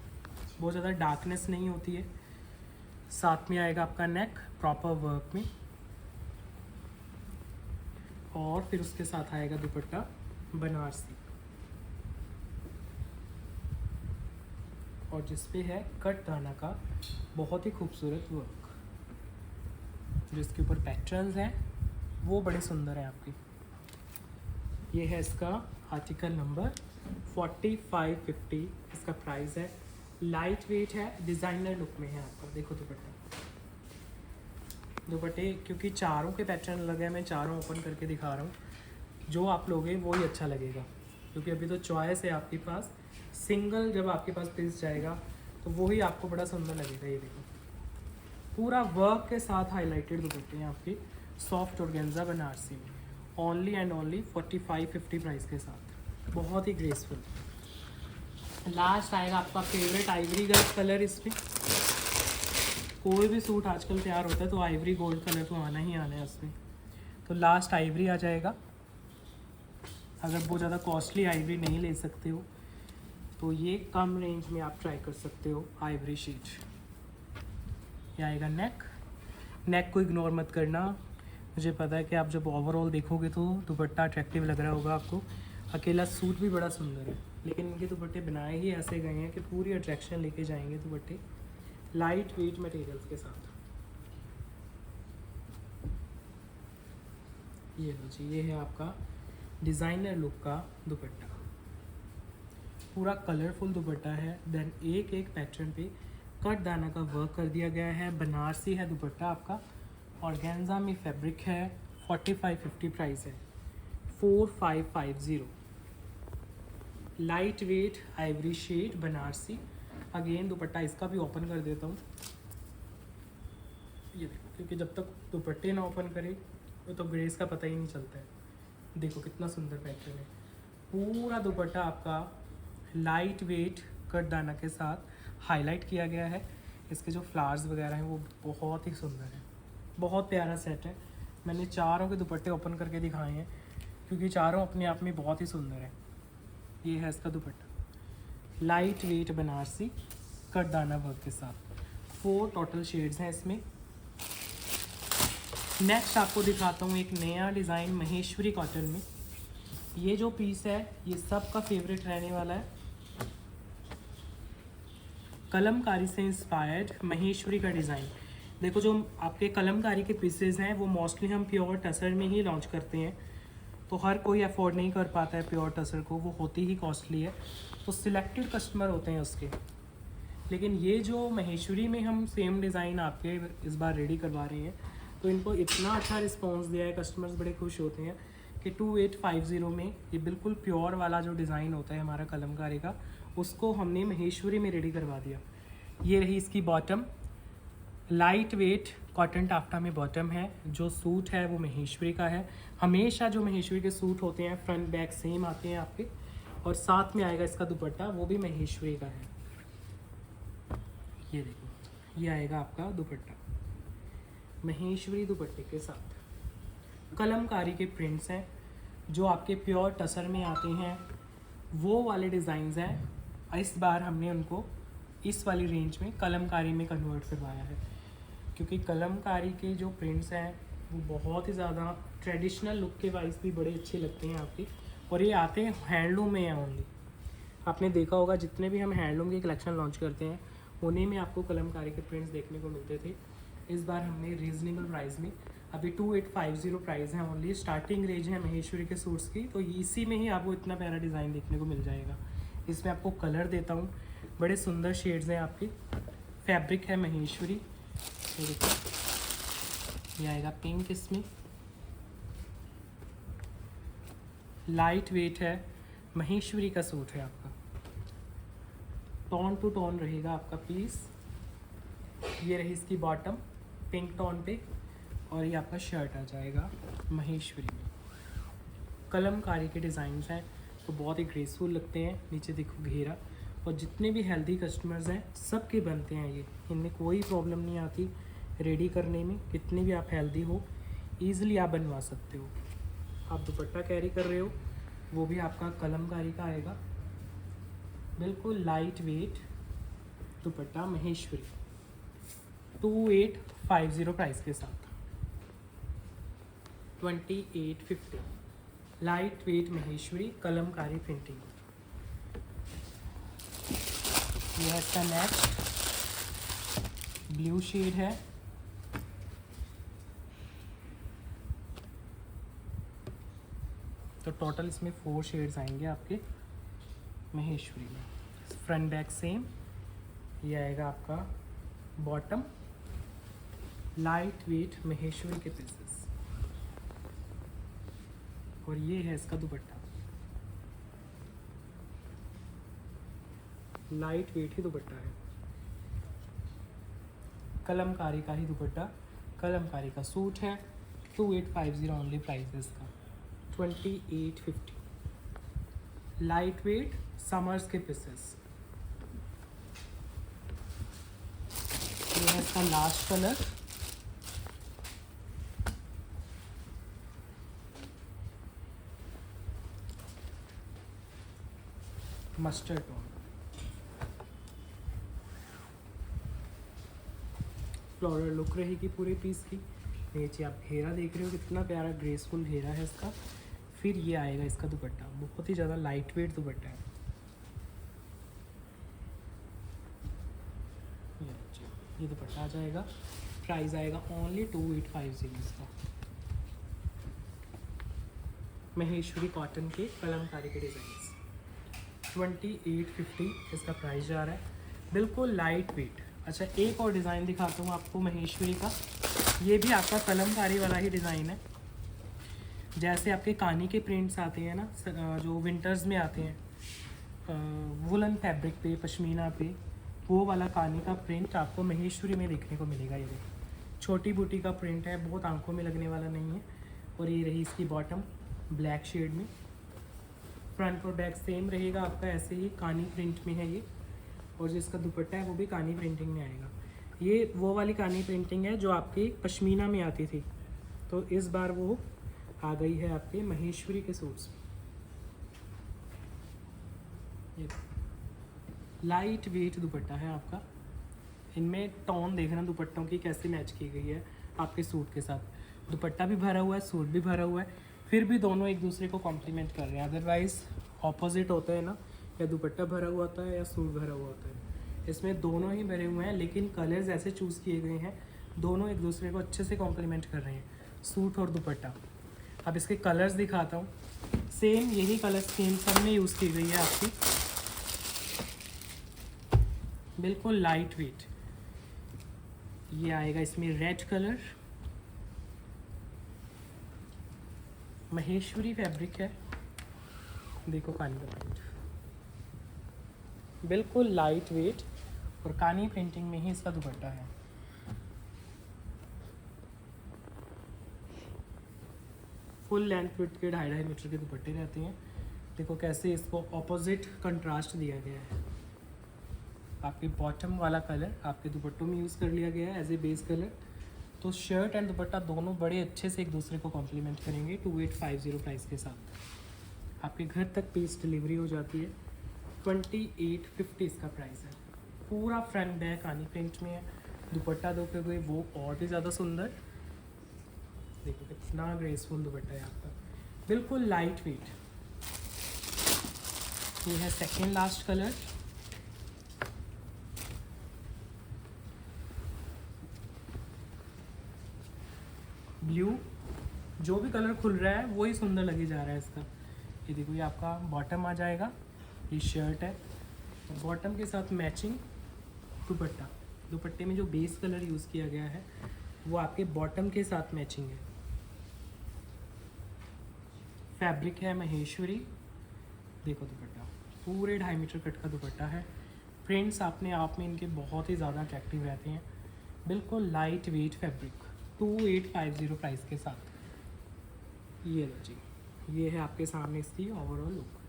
बहुत ज़्यादा डार्कनेस नहीं होती है, साथ में आएगा आपका नेक प्रॉपर वर्क में, और फिर उसके साथ आएगा दुपट्टा बनारसी, और जिस पे है कट दाना का बहुत ही खूबसूरत वर्क, जिसके ऊपर पैटर्न्स हैं वो बड़े सुंदर हैं आपकी। ये है इसका आर्टिकल नंबर 4550, इसका प्राइस है। लाइट वेट है, डिज़ाइनर लुक में है आपका। देखो दुपट्टे क्योंकि चारों के पैटर्न लगे हैं, मैं चारों ओपन करके दिखा रहा हूँ, जो आप लोगे वो ही अच्छा लगेगा, क्योंकि अभी तो चॉइस है आपके पास। सिंगल जब आपके पास पीस जाएगा तो वो ही आपको बड़ा सुंदर लगेगा। ये देखो पूरा वर्क के साथ हाईलाइटेड दुपट्टे हैं आपकी, सॉफ्ट ऑर्गेन्जा बनारसी में, ओनली एंड ओनली 4550 प्राइस के साथ, बहुत ही ग्रेसफुल। लास्ट आएगा आपका फेवरेट आइवरी गोल्ड कलर। इसमें कोई भी सूट आजकल तैयार होता है तो आइवरी गोल्ड कलर तो आना ही आना है उसमें, तो लास्ट आइवरी आ जाएगा। अगर बहुत ज़्यादा कॉस्टली आइवरी नहीं ले सकते हो तो ये कम रेंज में आप ट्राई कर सकते हो आइवरी शीट। ये आएगा नेक को इग्नोर मत करना, मुझे पता है कि आप जब ओवरऑल देखोगे तो दुपट्टा अट्रैक्टिव लग रहा होगा आपको। अकेला सूट भी बड़ा सुंदर है, लेकिन इनके दुपट्टे बनाए ही ऐसे गए हैं कि पूरी अट्रैक्शन लेके जाएंगे दुपट्टे, लाइट वेट मटेरियल्स के साथ। ये लो जी, ये है आपका डिज़ाइनर लुक का दुपट्टा, पूरा कलरफुल दुपट्टा है। देन एक एक पैटर्न पे कट दाना का वर्क कर दिया गया है। बनारसी है दुपट्टा आपका, ऑर्गेन्जा में फैब्रिक है। 4550 प्राइस है, 4550। Light weight ivory shade Banarasi. Again dupatta इसका भी ओपन कर देता हूँ, ये देखो, क्योंकि जब तक दुपट्टे ना ओपन करें तो ग्रेस का पता ही नहीं चलता है। देखो कितना सुंदर पैटर्न है, पूरा दुपट्टा आपका लाइट वेट कट दाना के साथ हाईलाइट किया गया है। इसके जो फ्लावर्स वगैरह हैं वो बहुत ही सुंदर है, बहुत प्यारा सेट है। मैंने चारों के दुपट्टे ओपन करके दिखाए हैं क्योंकि चारों अपने आप में बहुत ही सुंदर है। ये है इसका दुपट्टा, लाइट वेट बनारसी कट दाना वर्क के साथ। 4 टोटल शेड्स हैं इसमें। नेक्स्ट आपको दिखाता हूँ एक नया डिज़ाइन महेश्वरी कॉटन में। ये जो पीस है ये सबका फेवरेट रहने वाला है। कलमकारी से इंस्पायर्ड महेश्वरी का डिज़ाइन। देखो जो आपके कलमकारी के पीसेस हैं वो मोस्टली हम प्योर टसर में ही लॉन्च करते हैं, तो हर कोई अफोर्ड नहीं कर पाता है प्योर टसर को, वो होती ही कॉस्टली है, तो सिलेक्टेड कस्टमर होते हैं उसके। लेकिन ये जो महेश्वरी में हम सेम डिज़ाइन आपके इस बार रेडी करवा रहे हैं, तो इनको इतना अच्छा रिस्पॉन्स दिया है, कस्टमर्स बड़े खुश होते हैं कि 2850 में ये बिल्कुल प्योर वाला जो डिज़ाइन होता है हमारा कलमकारी का, उसको हमने महेश्वरी में रेडी करवा दिया। ये रही इसकी bottom, light weight cotton taffeta में बॉटम है। जो सूट है वो महेश्वरी का है। हमेशा जो महेश्वरी के सूट होते हैं फ्रंट बैक सेम आते हैं आपके, और साथ में आएगा इसका दुपट्टा, वो भी महेश्वरी का है। ये देखो, ये आएगा आपका दुपट्टा महेश्वरी दुपट्टे के साथ। कलमकारी के प्रिंट्स हैं जो आपके प्योर टसर में आते हैं, वो वाले डिज़ाइंस हैं। इस बार हमने उनको इस वाली रेंज में कलमकारी में कन्वर्ट करवाया है, क्योंकि कलमकारी के जो प्रिंट्स हैं वो बहुत ही ज़्यादा ट्रेडिशनल लुक के वाइज भी बड़े अच्छे लगते हैं आपके, और ये आते हैं हैंडलूम में हैं ओनली। आपने देखा होगा जितने भी हम हैंडलूम की कलेक्शन लॉन्च करते हैं उन्हीं में आपको कलमकारी के प्रिंट्स देखने को मिलते थे। इस बार हमने रीजनेबल प्राइस में, अभी 2850 प्राइस है ओनली, स्टार्टिंग रेंज है महेश्वरी के सूट्स की, तो इसी में ही आपको इतना प्यारा डिज़ाइन देखने को मिल जाएगा। इसमें आपको कलर देता हूँ, बड़े सुंदर शेड्स हैं आपके। फैब्रिक है महेश्वरी, ये देखो, ये आएगा पिंक, इसमें लाइट वेट है, महेश्वरी का सूट है आपका, टोन टू टोन रहेगा आपका पीस। ये रही इसकी बॉटम पिंक टोन पे, और ये आपका शर्ट आ जाएगा महेश्वरी में। कलमकारी के डिज़ाइंस हैं तो बहुत ही ग्रेसफुल लगते हैं। नीचे देखो घेरा, और जितने भी हेल्दी कस्टमर्स हैं सबके बनते हैं ये, इनमें कोई प्रॉब्लम नहीं आती रेडी करने में। कितने भी आप हेल्दी हो ईज़िली आप बनवा सकते हो। आप दुपट्टा कैरी कर रहे हो वो भी आपका कलमकारी का आएगा, बिल्कुल लाइट वेट दुपट्टा महेश्वरी। 2850 प्राइस के साथ, 2850। Light weight Maheshwari Kalamkari printing. यह इसका नेक्स्ट ब्लू शेड है। तो टोटल इसमें 4 शेड्स आएंगे आपके महेश्वरी में। Front back same. ये आएगा आपका बॉटम, लाइट वेट महेश्वरी के पीसेस, और ये है इसका दुपट्टा, लाइट वेट ही दुपट्टा है, कलमकारी का ही दुपट्टा, कलमकारी का सूट है। 2850 ओनली प्राइस है इसका, 2850। लाइट वेट समर्स के पीसेस। ये है इसका last colour, mustard tone. Floral look रहेगी पूरे पीस की। नीचे आप घेरा देख रहे हो, कितना प्यारा ग्रेसफुल घेरा है इसका। फिर ये आएगा इसका दुपट्टा, बहुत ही ज़्यादा लाइट वेट दुपट्टा है। ये दुपट्टा आ जाएगा, प्राइस आएगा ओनली 2850 इसका। महेश्वरी कॉटन के कलमकारी के डिज़ाइन, 2850 इसका प्राइस जा रहा है, बिल्कुल लाइट वेट। अच्छा, एक और डिज़ाइन दिखाता हूँ आपको महेश्वरी का। ये भी आपका कलमकारी वाला ही डिज़ाइन है। जैसे आपके कानी के प्रिंट्स आते हैं ना, जो विंटर्स में आते हैं वुलन फैब्रिक पे, पश्मीना पे, वो वाला कानी का प्रिंट आपको महेश्वरी में देखने को मिलेगा। ये देखो, छोटी बूटी का प्रिंट है, बहुत आंखों में लगने वाला नहीं है। और ये रही इसकी बॉटम ब्लैक शेड में। फ्रंट और बैक सेम रहेगा आपका, ऐसे ही कानी प्रिंट में है ये। और जिसका दुपट्टा है वो भी कानी प्रिंटिंग में आएगा। ये वो वाली कानी प्रिंटिंग है जो आपकी पश्मीना में आती थी, तो इस बार वो आ गई है आपके महेश्वरी के सूट्स में। ये लाइट वेट दुपट्टा है आपका। इनमें टोन देखना दुपट्टों की कैसे मैच की गई है आपके सूट के साथ। दुपट्टा भी भरा हुआ है, सूट भी भरा हुआ है, फिर भी दोनों एक दूसरे को कॉम्प्लीमेंट कर रहे हैं। अदरवाइज़ ऑपोजिट होता है ना, या दुपट्टा भरा हुआ होता है या सूट भरा हुआ होता है। इसमें दोनों ही भरे हुए हैं, लेकिन कलर्स ऐसे चूज़ किए गए हैं, दोनों एक दूसरे को अच्छे से कॉम्प्लीमेंट कर रहे हैं, सूट और दुपट्टा। अब इसके कलर्स दिखाता हूँ। सेम यही कलर स्कीम सब में यूज़ की गई है आपकी, बिल्कुल लाइट वेट। ये आएगा इसमें रेड कलर, महेश्वरी फैब्रिक है। देखो कानी का प्रिंट, बिल्कुल लाइट वेट, और कानी प्रिंटिंग में ही इसका दुपट्टा है। फुल लेंथ विड्थ के 2.5 मीटर के दुपट्टे रहते हैं। देखो कैसे इसको ऑपोजिट कंट्रास्ट दिया गया है। आपके बॉटम वाला कलर आपके दुपट्टों में यूज़ कर लिया गया है एज ए बेस कलर। तो शर्ट एंड दुपट्टा दोनों बड़े अच्छे से एक दूसरे को कॉम्प्लीमेंट करेंगे। 2850 प्राइस के साथ आपके घर तक पीस डिलीवरी हो जाती है। 2850 इसका प्राइस है। पूरा फ्रंट बैक आनी प्रिंट में है। दुपट्टा देखोगे वो और भी ज़्यादा सुंदर। देखो कितना ग्रेसफुल दुपट्टा है आपका, बिल्कुल लाइट वेट। ये है सेकेंड लास्ट कलर, ब्लू। जो भी कलर खुल रहा है वही सुंदर लगे जा रहा है इसका। ये देखो, ये आपका बॉटम आ जाएगा, ये शर्ट है, बॉटम के साथ मैचिंग दुपट्टा। दुपट्टे में जो बेस कलर यूज़ किया गया है वो आपके बॉटम के साथ मैचिंग है। फैब्रिक है महेश्वरी। देखो दुपट्टा पूरे 2.5 मीटर कट का दुपट्टा है। प्रिंट्स अपने आप में इनके बहुत ही ज़्यादा अट्रैक्टिव रहते हैं। बिल्कुल लाइट वेट फैब्रिक, 2850 प्राइस के साथ। ये लो जी, ये है आपके सामने इसकी ओवरऑल लुक।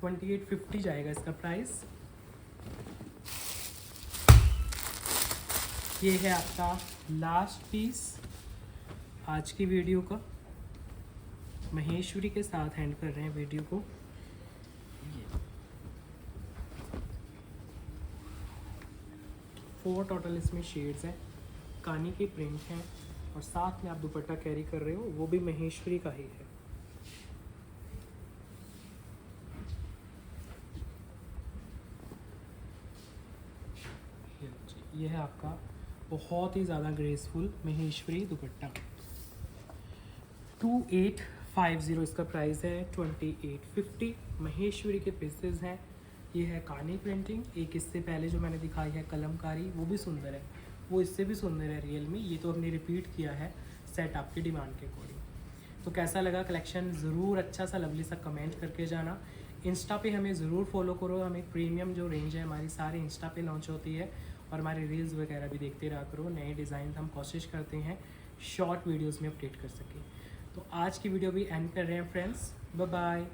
2850 जाएगा इसका प्राइस। ये है आपका लास्ट पीस आज की वीडियो का। महेश्वरी के साथ हैंड कर रहे हैं वीडियो को। ये 4 टोटल इसमें शेड्स हैं। कानी की प्रिंट है और साथ में आप दुपट्टा कैरी कर रहे हो वो भी महेश्वरी का ही है। ये है आपका बहुत ही ज़्यादा ग्रेसफुल महेश्वरी दुपट्टा। 2850 इसका प्राइस है, 2850 महेश्वरी के पीसेस हैं। ये है कानी प्रिंटिंग। एक इससे पहले जो मैंने दिखाई है कलमकारी, वो भी सुंदर है, वो इससे भी सुंदर है रियल में। ये तो हमने रिपीट किया है सेट आपकी डिमांड के अकॉर्डिंग। तो कैसा लगा कलेक्शन ज़रूर अच्छा सा लवली सा कमेंट करके जाना। इंस्टा पे हमें ज़रूर फॉलो करो। हमें प्रीमियम जो रेंज है हमारी सारी इंस्टा पे लॉन्च होती है और हमारे रील्स वगैरह भी देखते रहा करो। नए डिज़ाइन हम कोशिश करते हैं शॉर्ट वीडियोस में अपडेट कर सकें। तो आज की वीडियो भी एंड कर रहे हैं फ्रेंड्स। Bye bye.